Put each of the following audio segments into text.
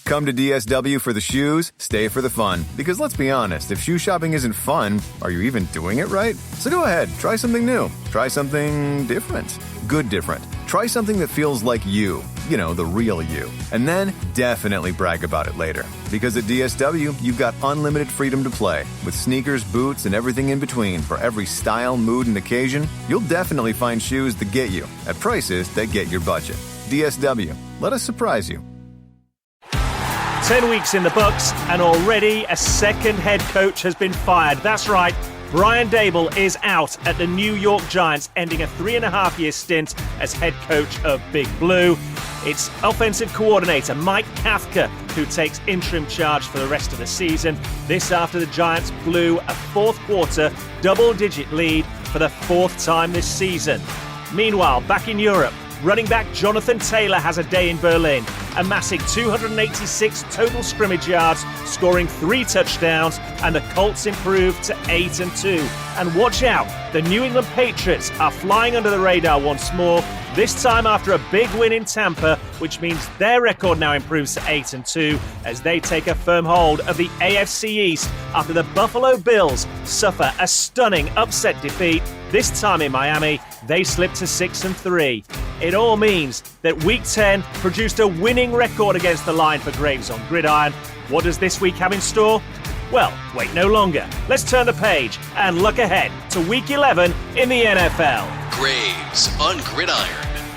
Come to DSW for the shoes, stay for the fun. Because let's be honest, if shoe shopping isn't fun, are you even doing it right? So go ahead, try something new. Try something different. Good different. Try something that feels like you. You know, the real you. And then definitely brag about it later. Because at DSW, you've got unlimited freedom to play. With sneakers, boots, and everything in between for every style, mood, and occasion, you'll definitely find shoes that get you at prices that get your budget. DSW. Let us surprise you. 10 weeks in the Bucs, and already a second head coach has been fired. That's right, Brian Daboll is out at the New York Giants, ending a 3.5-year stint as head coach of Big Blue. It's offensive coordinator Mike Kafka who takes interim charge for the rest of the season. This after the Giants blew a fourth quarter double-digit lead for the fourth time this season. Meanwhile, back in Europe, running back Jonathan Taylor has a day in Berlin, amassing 286 total scrimmage yards, scoring 3 touchdowns, and the Colts improved to 8-2. And watch out, the New England Patriots are flying under the radar once more, this time after a big win in Tampa, which means their record now improves to 8-2 as they take a firm hold of the AFC East after the Buffalo Bills suffer a stunning upset defeat. This time in Miami, they slipped to 6-3. It all means that Week 10 produced a winning record against the line for Graves on Gridiron. What does this week have in store? Well, wait no longer. Let's turn the page and look ahead to Week 11 in the NFL. Graves on Gridiron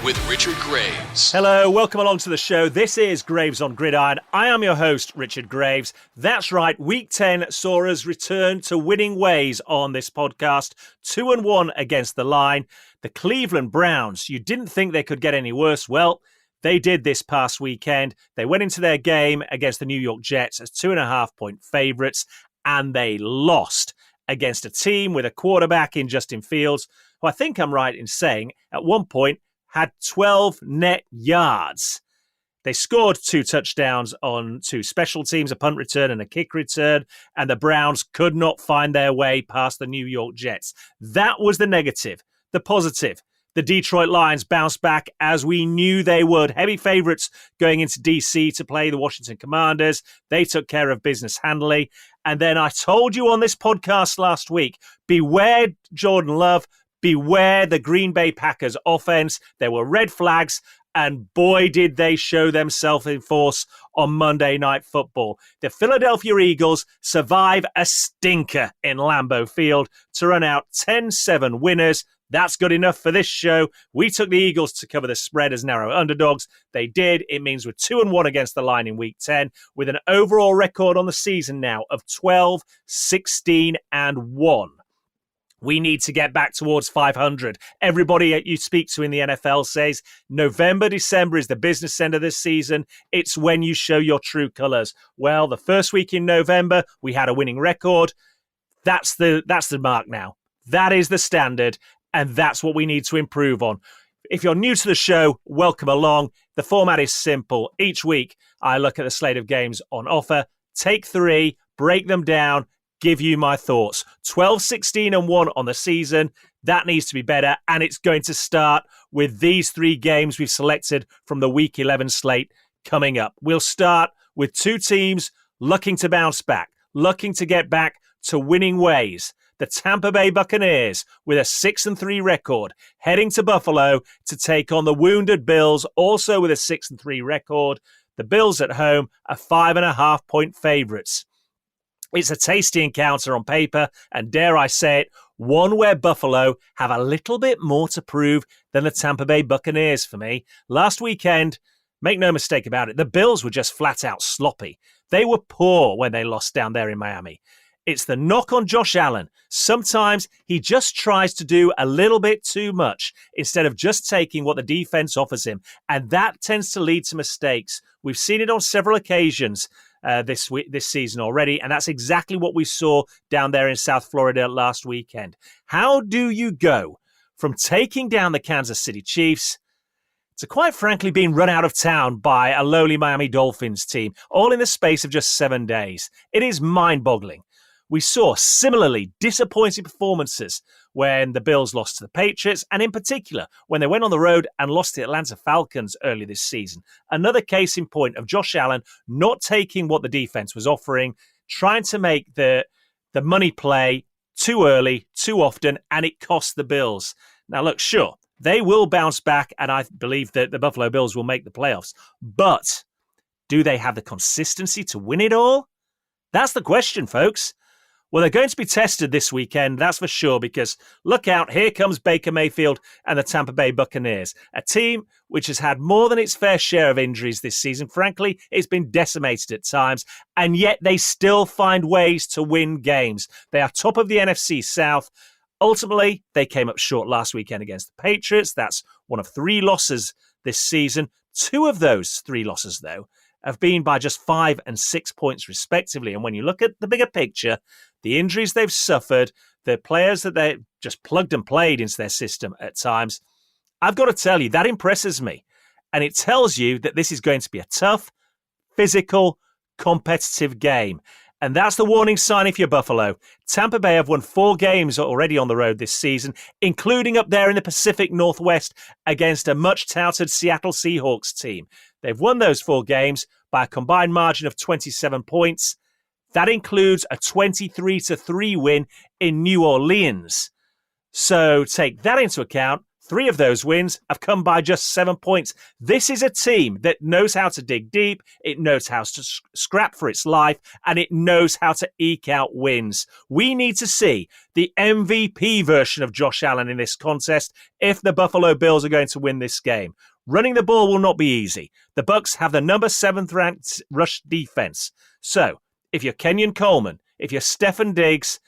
with Richard Graves. Hello, welcome along to the show. This is Graves on Gridiron. I am your host, Richard Graves. That's right, Week 10 saw us return to winning ways on this podcast. 2-1 against the line. The Cleveland Browns, you didn't think they could get any worse. Well, they did this past weekend. They went into their game against the New York Jets as 2.5-point favorites, and they lost against a team with a quarterback in Justin Fields, who I think I'm right in saying at one point had 12 net yards. They scored 2 touchdowns on 2 special teams, a punt return and a kick return, and the Browns could not find their way past the New York Jets. That was the negative. The positive, the Detroit Lions bounced back as we knew they would. Heavy favorites going into DC to play the Washington Commanders. They took care of business handily. And then I told you on this podcast last week, beware Jordan Love, beware the Green Bay Packers offense. There were red flags, and boy, did they show themselves in force on Monday Night Football. The Philadelphia Eagles survive a stinker in Lambeau Field to run out 10-7 winners. That's good enough for this show. We took the Eagles to cover the spread as narrow underdogs. They did. It means we're 2-1 against the line in Week 10 with an overall record on the season now of 12-16-1. We need to get back towards 500. Everybody you speak to in the NFL says November, December is the business end of this season. It's when you show your true colors. Well, the first week in November, we had a winning record. That's the mark now. That is the standard, and that's what we need to improve on. If you're new to the show, welcome along. The format is simple. Each week, I look at the slate of games on offer, take 3, break them down, give you my thoughts. 12-16-1 on the season. That needs to be better, and it's going to start with these 3 games we've selected from the Week 11 slate coming up. We'll start with 2 teams looking to bounce back, looking to get back to winning ways. The Tampa Bay Buccaneers with a 6-3 record, heading to Buffalo to take on the wounded Bills, also with a 6-3 record. The Bills at home are 5.5-point favorites. It's a tasty encounter on paper, and dare I say it, one where Buffalo have a little bit more to prove than the Tampa Bay Buccaneers for me. Last weekend, make no mistake about it, the Bills were just flat out sloppy. They were poor when they lost down there in Miami. It's the knock on Josh Allen. Sometimes he just tries to do a little bit too much instead of just taking what the defense offers him. And that tends to lead to mistakes. We've seen it on several occasions this season already. And that's exactly what we saw down there in South Florida last weekend. How do you go from taking down the Kansas City Chiefs to quite frankly being run out of town by a lowly Miami Dolphins team, all in the space of just 7 days? It is mind-boggling. We saw similarly disappointing performances when the Bills lost to the Patriots, and in particular, when they went on the road and lost to the Atlanta Falcons early this season. Another case in point of Josh Allen not taking what the defense was offering, trying to make the money play too early, too often, and it cost the Bills. Now, look, sure, they will bounce back, and I believe that the Buffalo Bills will make the playoffs. But do they have the consistency to win it all? That's the question, folks. Well, they're going to be tested this weekend, that's for sure, because look out, here comes Baker Mayfield and the Tampa Bay Buccaneers, a team which has had more than its fair share of injuries this season. Frankly, it's been decimated at times, and yet they still find ways to win games. They are top of the NFC South. Ultimately, they came up short last weekend against the Patriots. That's one of 3 losses this season. 2 of those 3 losses, though, have been by just 5 and 6 points respectively. And when you look at the bigger picture, the injuries they've suffered, the players that they just plugged and played into their system at times, I've got to tell you, that impresses me. And it tells you that this is going to be a tough, physical, competitive game. And that's the warning sign if you're Buffalo. Tampa Bay have won 4 games already on the road this season, including up there in the Pacific Northwest against a much-touted Seattle Seahawks team. They've won those 4 games by a combined margin of 27 points. That includes a 23-3 win in New Orleans. So take that into account. 3 of those wins have come by just 7 points. This is a team that knows how to dig deep, it knows how to scrap for its life, and it knows how to eke out wins. We need to see the MVP version of Josh Allen in this contest if the Buffalo Bills are going to win this game. Running the ball will not be easy. The Bucs have the number 7th ranked rush defense. So, if you're Kenyon Coleman, if you're Stefon Diggs,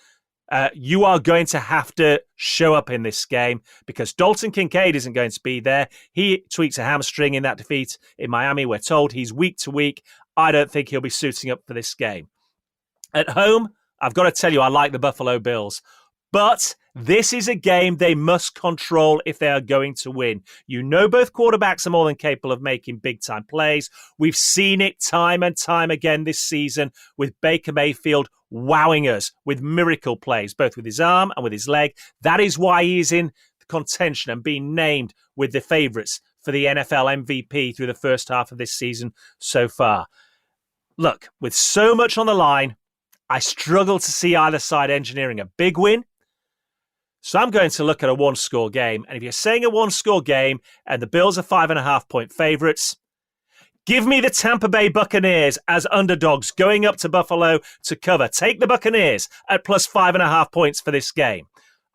you are going to have to show up in this game because Dalton Kincaid isn't going to be there. He tweaks a hamstring in that defeat in Miami. We're told he's week to week. I don't think he'll be suiting up for this game. At home, I've got to tell you, I like the Buffalo Bills. But this is a game they must control if they are going to win. You know both quarterbacks are more than capable of making big-time plays. We've seen it time and time again this season with Baker Mayfield wowing us with miracle plays, both with his arm and with his leg. That is why he is in contention and being named with the favourites for the NFL MVP through the first half of this season so far. Look, with so much on the line, I struggle to see either side engineering a big win. So I'm going to look at a 1-score game. And if you're saying a 1-score game and the Bills are 5.5-point favorites, give me the Tampa Bay Buccaneers as underdogs going up to Buffalo to cover. Take the Buccaneers at plus 5.5 points for this game.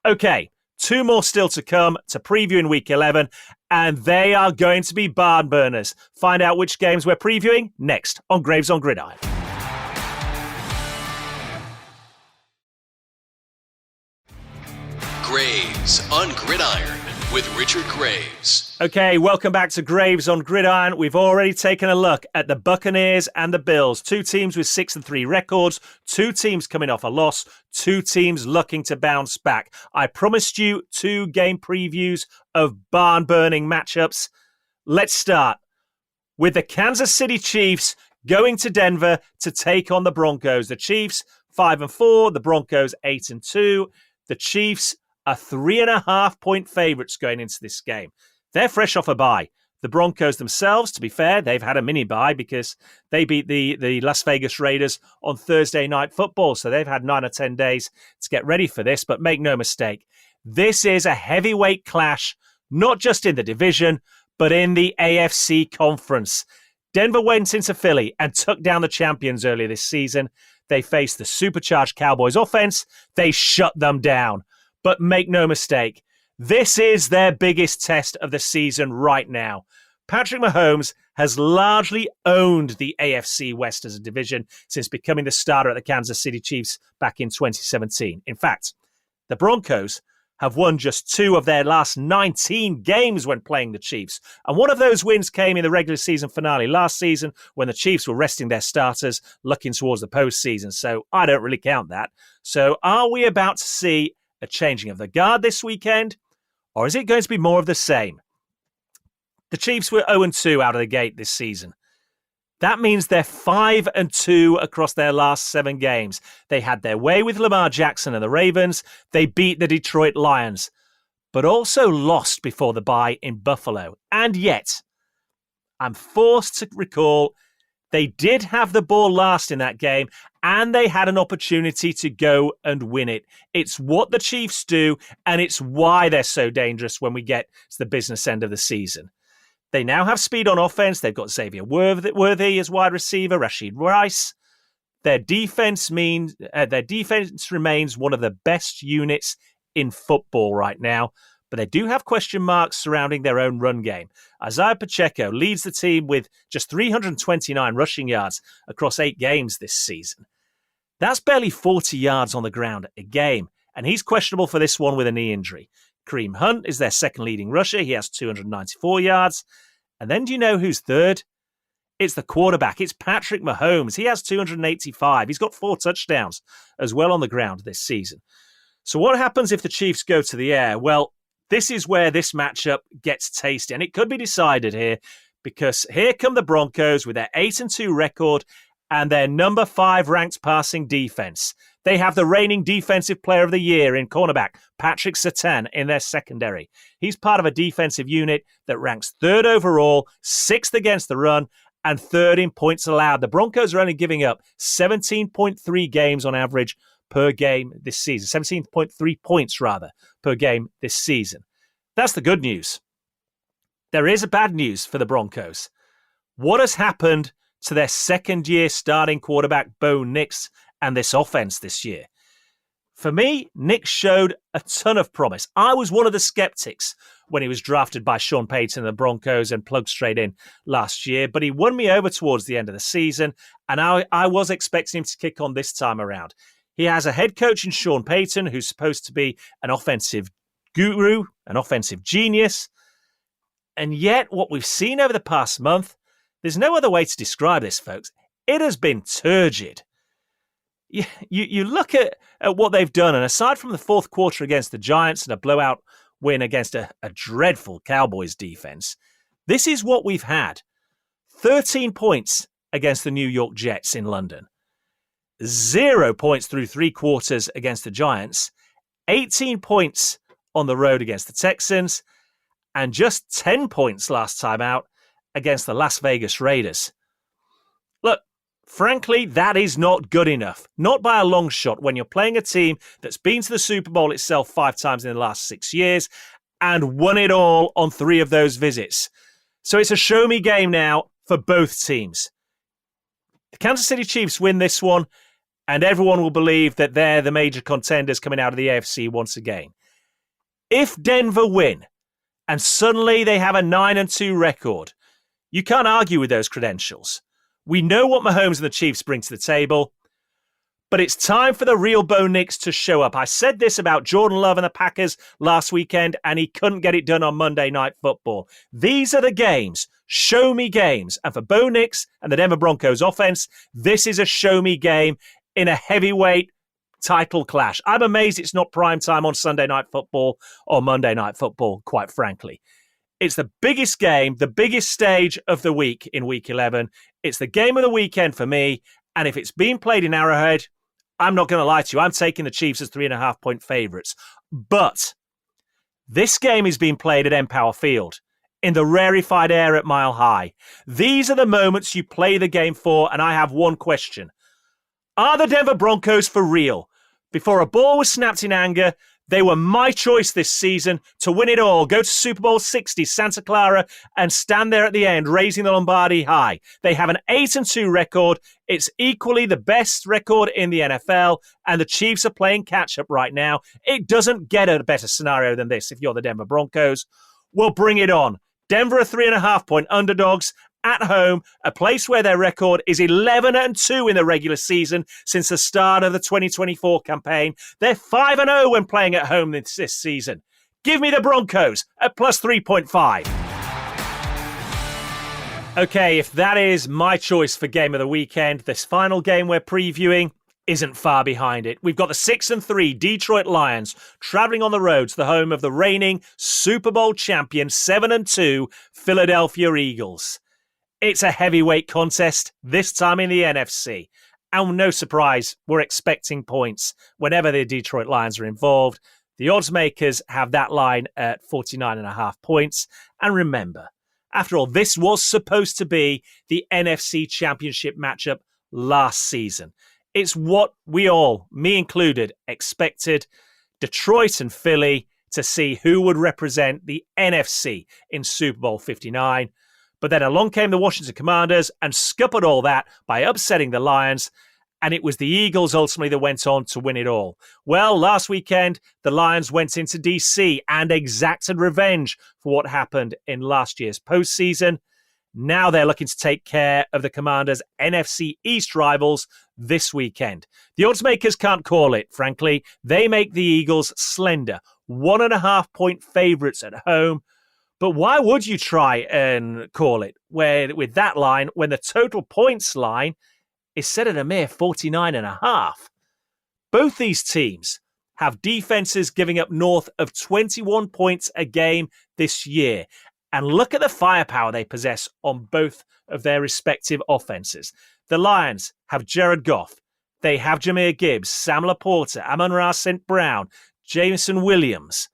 Okay, 2 more still to come to preview in Week 11, and they are going to be barn burners. Find out which games we're previewing next on Graves on Gridiron. Graves on Gridiron with Richard Graves. Okay, welcome back to Graves on Gridiron. We've already taken a look at the Buccaneers and the Bills. 2 teams with 6-3 records, 2 teams coming off a loss, 2 teams looking to bounce back. I promised you 2 game previews of barn-burning matchups. Let's start with the Kansas City Chiefs going to Denver to take on the Broncos. The Chiefs 5-4, the Broncos 8-2. The Chiefs are 3.5-point favorites going into this game. They're fresh off a bye. The Broncos themselves, to be fair, they've had a mini bye because they beat the Las Vegas Raiders on Thursday Night Football. So they've had 9 or 10 days to get ready for this. But make no mistake, this is a heavyweight clash, not just in the division, but in the AFC conference. Denver went into Philly and took down the champions earlier this season. They faced the supercharged Cowboys offense. They shut them down. But make no mistake, this is their biggest test of the season right now. Patrick Mahomes has largely owned the AFC West as a division since becoming the starter at the Kansas City Chiefs back in 2017. In fact, the Broncos have won just 2 of their last 19 games when playing the Chiefs. And one of those wins came in the regular season finale last season when the Chiefs were resting their starters, looking towards the postseason. So I don't really count that. So are we about to see a changing of the guard this weekend? Or is it going to be more of the same? The Chiefs were 0-2 out of the gate this season. That means they're 5-2 across their last 7 games. They had their way with Lamar Jackson and the Ravens. They beat the Detroit Lions, but also lost before the bye in Buffalo. And yet, I'm forced to recall they did have the ball last in that game, and they had an opportunity to go and win it. It's what the Chiefs do, and it's why they're so dangerous when we get to the business end of the season. They now have speed on offense. They've got Xavier Worthy as wide receiver, Rashid Rice. Their defense remains one of the best units in football right now, but they do have question marks surrounding their own run game. Isaiah Pacheco leads the team with just 329 rushing yards across 8 games this season. That's barely 40 yards on the ground a game, and he's questionable for this one with a knee injury. Kareem Hunt is their second leading rusher. He has 294 yards. And then do you know who's third? It's the quarterback. It's Patrick Mahomes. He has 285. He's got 4 touchdowns as well on the ground this season. So what happens if the Chiefs go to the air? Well, this is where this matchup gets tasty. And it could be decided here because here come the Broncos with their 8-2 record and their number 5 ranked passing defense. They have the reigning Defensive Player of the Year in cornerback Patrick Surtain in their secondary. He's part of a defensive unit that ranks 3rd overall, 6th against the run, and 3rd in points allowed. The Broncos are only giving up 17.3 games on average per game this season. 17.3 points, rather, per game this season. That's the good news. There is a bad news for the Broncos. What has happened to their second-year starting quarterback, Bo Nix, and this offense this year? For me, Nick showed a ton of promise. I was one of the skeptics when he was drafted by Sean Payton and the Broncos and plugged straight in last year, but he won me over towards the end of the season, and I was expecting him to kick on this time around. He has a head coach in Sean Payton who's supposed to be an offensive guru, an offensive genius, and yet what we've seen over the past month, there's no other way to describe this, folks. It has been turgid. You look at what they've done, and aside from the fourth quarter against the Giants and a blowout win against a dreadful Cowboys defense, this is what we've had. 13 points against the New York Jets in London. 0 points through 3 quarters against the Giants. 18 points on the road against the Texans. And just 10 points last time out against the Las Vegas Raiders. Look, frankly, that is not good enough. Not by a long shot when you're playing a team that's been to the Super Bowl itself 5 times in the last 6 years and won it all on 3 of those visits. So it's a show-me game now for both teams. The Kansas City Chiefs win this one, and everyone will believe that they're the major contenders coming out of the AFC once again. If Denver win, and suddenly they have a 9-2 record, you can't argue with those credentials. We know what Mahomes and the Chiefs bring to the table, but it's time for the real Bo Nix to show up. I said this about Jordan Love and the Packers last weekend, and he couldn't get it done on Monday Night Football. These are the games, show-me games. And for Bo Nix and the Denver Broncos offense, this is a show-me game in a heavyweight title clash. I'm amazed it's not prime time on Sunday Night Football or Monday Night Football, quite frankly. It's the biggest game, the biggest stage of the week in Week 11. It's the game of the weekend for me, and if it's being played in Arrowhead, I'm not going to lie to you, I'm taking the Chiefs as 3.5-point favourites. But this game is being played at Empower Field, in the rarefied air at Mile High. These are the moments you play the game for, and I have one question. Are the Denver Broncos for real? Before a ball was snapped in anger, they were my choice this season to win it all, go to Super Bowl 60, Santa Clara, and stand there at the end, raising the Lombardi high. They have an 8-2 record. It's equally the best record in the NFL, and the Chiefs are playing catch-up right now. It doesn't get a better scenario than this if you're the Denver Broncos. Well, bring it on. Denver are 3.5-point underdogs at home, a place where their record is 11-2 in the regular season since the start of the 2024 campaign. They're 5-0 when playing at home this season. Give me the Broncos at plus 3.5. Okay, if that is my choice for game of the weekend, this final game we're previewing isn't far behind it. We've got the 6-3 Detroit Lions traveling on the road to the home of the reigning Super Bowl champion 7-2 Philadelphia Eagles. It's a heavyweight contest, this time in the NFC. And no surprise, we're expecting points whenever the Detroit Lions are involved. The odds makers have that line at 49.5 points. And remember, after all, this was supposed to be the NFC Championship matchup last season. It's what we all, me included, expected. Detroit and Philly to see who would represent the NFC in Super Bowl 59. But then along came the Washington Commanders and scuppered all that by upsetting the Lions. And it was the Eagles ultimately that went on to win it all. Well, last weekend, the Lions went into DC and exacted revenge for what happened in last year's postseason. Now they're looking to take care of the Commanders' NFC East rivals this weekend. The odds makers can't call it, frankly. They make the Eagles slender, 1.5 point favorites at home. But why would you try and call it with that line when the total points line is set at a mere 49.5? Both these teams have defenses giving up north of 21 points a game this year. And look at the firepower they possess on both of their respective offenses. The Lions have Jared Goff. They have Jahmyr Gibbs, Sam Laporta, Amon-Ra St. Brown, Jameson Williams.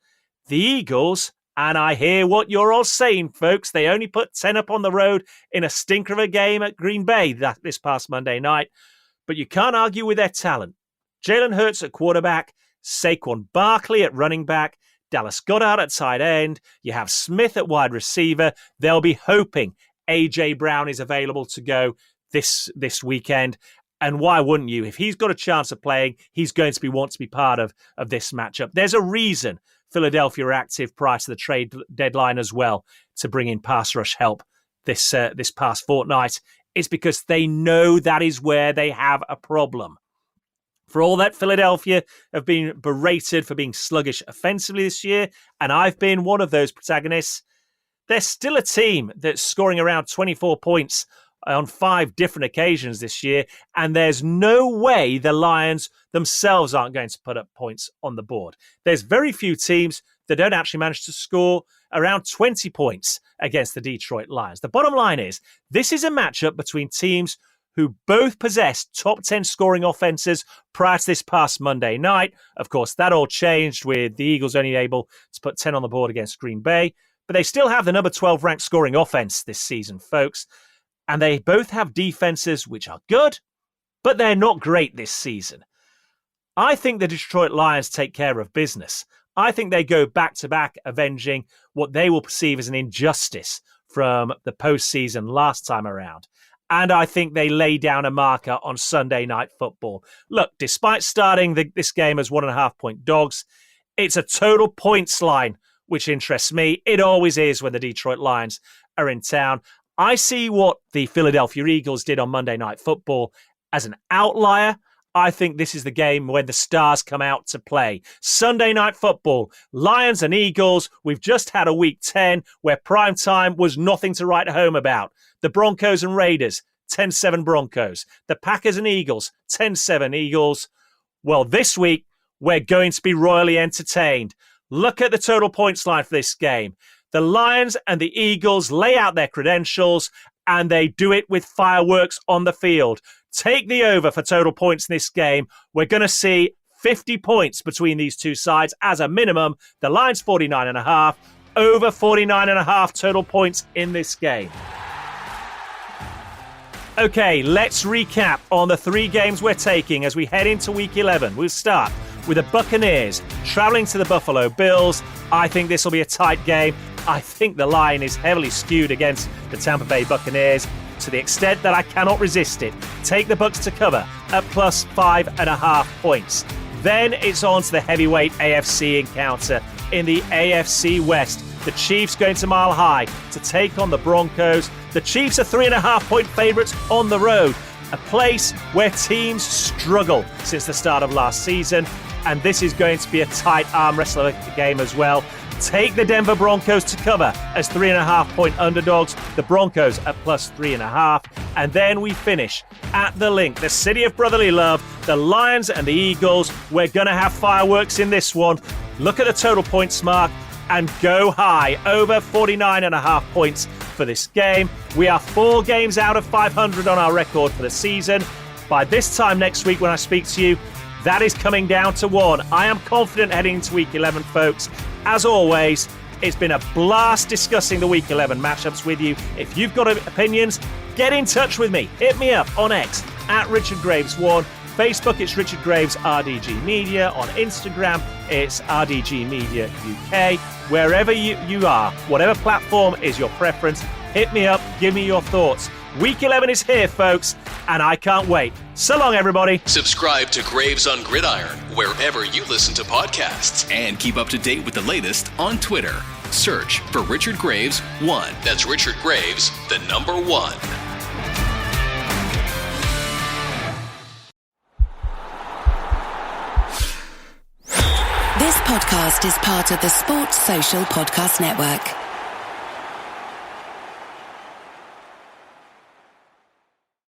The Eagles, and I hear what you're all saying, folks, they only put 10 up on the road in a stinker of a game at Green Bay this past Monday night. But you can't argue with their talent. Jalen Hurts at quarterback, Saquon Barkley at running back, Dallas Goedert at tight end. You have Smith at wide receiver. They'll be hoping A.J. Brown is available to go this weekend. And why wouldn't you? If he's got a chance of playing, he's going to want to be part of this matchup. There's a reason Philadelphia are active prior to the trade deadline as well to bring in pass rush help this past fortnight. It's because they know that is where they have a problem. For all that, Philadelphia have been berated for being sluggish offensively this year, and I've been one of those protagonists. They're still a team that's scoring around 24 points on 5 different occasions this year, and there's no way the Lions themselves aren't going to put up points on the board. There's very few teams that don't actually manage to score around 20 points against the Detroit Lions. The bottom line is, this is a matchup between teams who both possess top 10 scoring offenses prior to this past Monday night. Of course, that all changed with the Eagles only able to put 10 on the board against Green Bay, but they still have the number 12 ranked scoring offense this season, folks. And they both have defenses which are good, but they're not great this season. I think the Detroit Lions take care of business. I think they go back-to-back avenging what they will perceive as an injustice from the postseason last time around. And I think they lay down a marker on Sunday Night Football. Look, despite starting this game as 1.5 point dogs, it's a total points line, which interests me. It always is when the Detroit Lions are in town. I see what the Philadelphia Eagles did on Monday Night Football as an outlier. I think this is the game when the stars come out to play. Sunday Night Football, Lions and Eagles. We've just had a Week 10 where prime time was nothing to write home about. The Broncos and Raiders, 10-7 Broncos. The Packers and Eagles, 10-7 Eagles. Well, this week, we're going to be royally entertained. Look at the total points line for this game. The Lions and the Eagles lay out their credentials, and they do it with fireworks on the field. Take the over for total points in this game. We're going to see 50 points between these two sides as a minimum. The Lions 49.5, over 49.5 total points in this game. Okay, let's recap on the 3 games we're taking as we head into Week 11. We'll start with the Buccaneers traveling to the Buffalo Bills. I think this will be a tight game. I think the line is heavily skewed against the Tampa Bay Buccaneers to the extent that I cannot resist it. Take the Bucs to cover at plus 5.5 points. Then it's on to the heavyweight AFC encounter in the AFC West. The Chiefs going to Mile High to take on the Broncos. The Chiefs are 3.5 point favorites on the road, a place where teams struggle since the start of last season. And this is going to be a tight arm wrestling game as well. Take the Denver Broncos to cover as 3.5 point underdogs. The Broncos at plus 3.5. And then we finish at the Linc, the city of brotherly love. The Lions and the Eagles. We're going to have fireworks in this one. Look at the total points mark and go high, over 49.5 points for this game. We are 4 games out of 500 on our record for the season. By this time next week when I speak to you, that is coming down to 1. I am confident heading into Week 11, folks. As always, it's been a blast discussing the Week 11 matchups with you. If you've got opinions, get in touch with me. Hit me up on X at Richard Graves1. Facebook, it's Richard Graves RDG Media. On Instagram, it's RDG Media UK. Wherever you are, whatever platform is your preference, hit me up, give me your thoughts. Week 11 is here, folks, and I can't wait. So long, everybody. Subscribe to Graves on Gridiron wherever you listen to podcasts. And keep up to date with the latest on Twitter. Search for Richard Graves 1. That's Richard Graves, the number 1. This podcast is part of the Sports Social Podcast Network.